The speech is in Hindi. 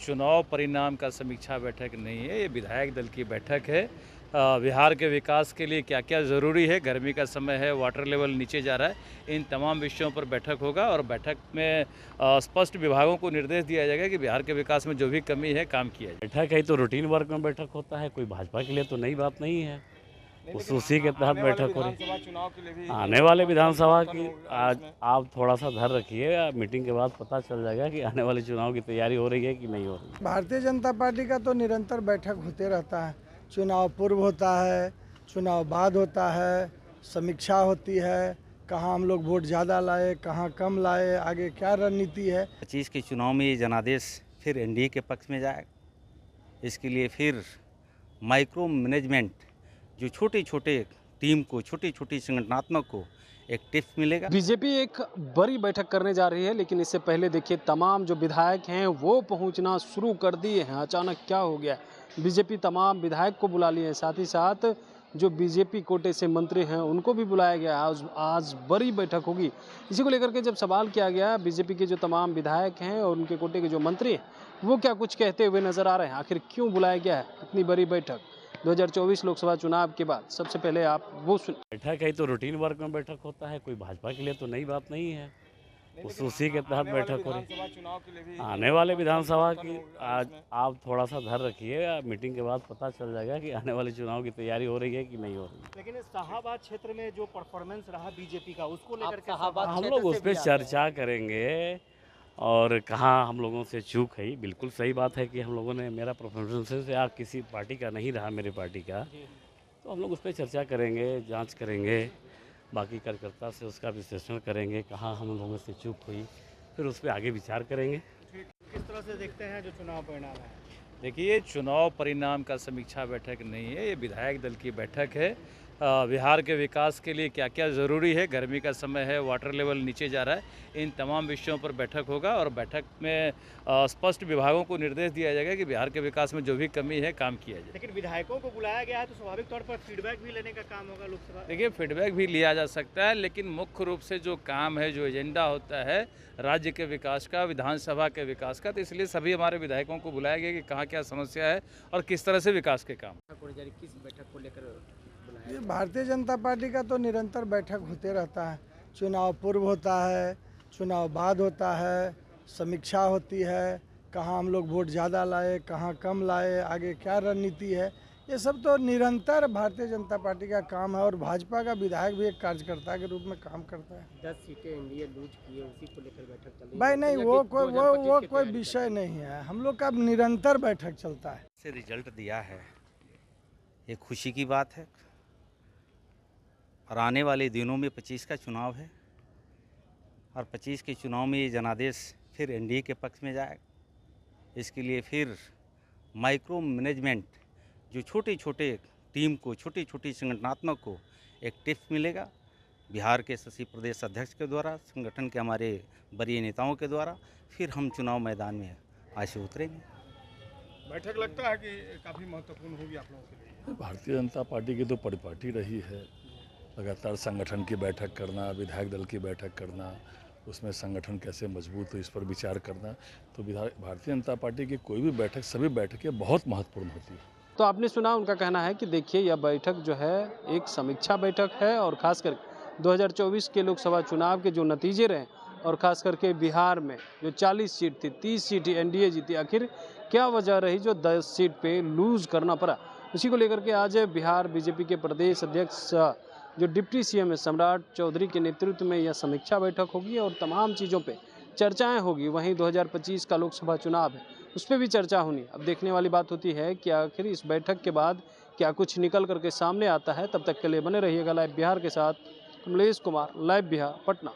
चुनाव परिणाम का समीक्षा बैठक नहीं है, ये विधायक दल की बैठक है। बिहार के विकास के लिए क्या क्या ज़रूरी है, गर्मी का समय है, वाटर लेवल नीचे जा रहा है, इन तमाम विषयों पर बैठक होगा और बैठक में स्पष्ट विभागों को निर्देश दिया जाएगा कि बिहार के विकास में जो भी कमी है काम किया जाए। बैठक है तो रूटीन वर्क में बैठक होता है, कोई भाजपा के लिए तो नई बात नहीं है। उसी के तहत बैठक हो रही। आने वाले विधानसभा की आज आप थोड़ा सा धैर्य रखिए, मीटिंग के बाद पता चल जाएगा कि आने वाले चुनाव की तैयारी हो रही है कि नहीं हो रही है। भारतीय जनता पार्टी का तो निरंतर बैठक होते रहता है। चुनाव पूर्व होता है, चुनाव बाद होता है, समीक्षा होती है, कहाँ हम लोग वोट ज़्यादा लाए, कहाँ कम लाए, आगे क्या रणनीति है। 25 के चुनाव में ये जनादेश फिर एनडीए के पक्ष में जाएगा। इसके लिए फिर माइक्रो मैनेजमेंट, जो छोटे छोटे टीम को, छोटी छोटी संगठनात्मक को एक टिप्स मिलेगा। बीजेपी एक बड़ी बैठक करने जा रही है, लेकिन इससे पहले देखिए तमाम जो विधायक हैं वो पहुंचना शुरू कर दिए हैं। अचानक क्या हो गया, बीजेपी तमाम विधायक को बुला लिए हैं, साथ ही साथ जो बीजेपी कोटे से मंत्री हैं उनको भी बुलाया गया। आज बड़ी बैठक होगी। इसी को लेकर के जब सवाल किया गया, बीजेपी के जो तमाम विधायक हैं और उनके कोटे के जो मंत्री हैं वो क्या कुछ कहते हुए नजर आ रहे हैं, आखिर क्यों बुलाया गया है इतनी बड़ी बैठक 2024 लोकसभा चुनाव के बाद। सबसे पहले आप वो सुन। बैठक है तो रूटीन वर्क में बैठक होता है, कोई भाजपा के लिए तो नई बात नहीं है। उसी के तहत बैठक हो रही। आने वाले विधानसभा की आज आप थोड़ा सा धैर्य रखिए, मीटिंग के बाद पता चल जाएगा कि आने वाले चुनाव की तैयारी हो रही है कि नहीं हो रही है। लेकिन शाहाबाद क्षेत्र में जो परफॉर्मेंस रहा बीजेपी का, उसको लेकर के हम लोग उस पर चर्चा करेंगे और कहाँ हम लोगों से चूक है। बिल्कुल सही बात है कि हम लोगों ने, मेरा परफॉर्मेंस या किसी पार्टी का नहीं रहा, मेरी पार्टी का, तो हम लोग उस पर चर्चा करेंगे, जांच करेंगे, बाकी कार्यकर्ता से उसका विश्लेषण करेंगे, कहाँ हम लोगों से चूक हुई, फिर उस पर आगे विचार करेंगे। किस तरह से देखते हैं जो चुनाव परिणाम है? देखिए, चुनाव परिणाम का समीक्षा बैठक नहीं है, ये विधायक दल की बैठक है। बिहार के विकास के लिए क्या क्या ज़रूरी है, गर्मी का समय है, वाटर लेवल नीचे जा रहा है, इन तमाम विषयों पर बैठक होगा और बैठक में स्पष्ट विभागों को निर्देश दिया जाएगा कि बिहार के विकास में जो भी कमी है काम किया जाए। लेकिन विधायकों को बुलाया गया है तो स्वाभाविक तौर पर फीडबैक भी लेने का काम होगा लोकसभा। देखिए, फीडबैक भी लिया जा सकता है, लेकिन मुख्य रूप से जो काम है, जो एजेंडा होता है राज्य के विकास का, विधानसभा के विकास का, तो इसलिए सभी हमारे विधायकों को बुलाया गया कि कहाँ क्या समस्या है और किस तरह से विकास के काम। किस बैठक को लेकर ये भारतीय जनता पार्टी का तो निरंतर बैठक होते रहता है। चुनाव पूर्व होता है, चुनाव बाद होता है, समीक्षा होती है, कहाँ हम लोग वोट ज़्यादा लाए, कहाँ कम लाए, आगे क्या रणनीति है, ये सब तो निरंतर भारतीय जनता पार्टी का काम है। और भाजपा का विधायक भी एक कार्यकर्ता के रूप में काम करता है। 10 सीटें एनडीए लूज किए, उसी को लेकर बैठक चल रही है। भाई नहीं, वो कोई विषय नहीं है, हम लोग का निरंतर बैठक चलता है। से रिजल्ट दिया है, ये खुशी की बात है। और आने वाले दिनों में 25 का चुनाव है और 25 के चुनाव में ये जनादेश फिर एनडीए के पक्ष में जाएगा। इसके लिए फिर माइक्रो मैनेजमेंट, जो छोटे छोटे टीम को, छोटी छोटी संगठनात्मक को एक टिप्स मिलेगा। बिहार के शशि प्रदेश अध्यक्ष के द्वारा, संगठन के हमारे वरीय नेताओं के द्वारा फिर हम चुनाव मैदान में आज से उतरेंगे। बैठक लगता है कि काफ़ी महत्वपूर्ण होगी आप लोगों के लिए। भारतीय जनता पार्टी की तो परिपाटी रही है, लगातार संगठन की बैठक करना, विधायक दल की बैठक करना, उसमें संगठन कैसे मजबूत हो इस पर विचार करना। तो भारतीय जनता पार्टी की कोई भी बैठक, सभी बैठकें बहुत महत्वपूर्ण होती है। तो आपने सुना, उनका कहना है कि देखिए यह बैठक जो है एक समीक्षा बैठक है और खासकर 2024 के लोकसभा चुनाव के जो नतीजे रहे और खास करके बिहार में जो 40 सीट थी, 30 सीट एनडीए जीती, आखिर क्या वजह रही जो 10 सीट पे लूज करना पड़ा। उसी को लेकर के आज बिहार बीजेपी के प्रदेश अध्यक्ष जो डिप्टी सीएम है सम्राट चौधरी के नेतृत्व में यह समीक्षा बैठक होगी और तमाम चीज़ों पे चर्चाएं होगी। वहीं 2025 का लोकसभा चुनाव है, उस पर भी चर्चा होनी। अब देखने वाली बात होती है कि आखिर इस बैठक के बाद क्या कुछ निकल करके सामने आता है। तब तक के लिए बने रहिएगा लाइव बिहार के साथ। कमलेश कुमार, लाइव बिहार, पटना।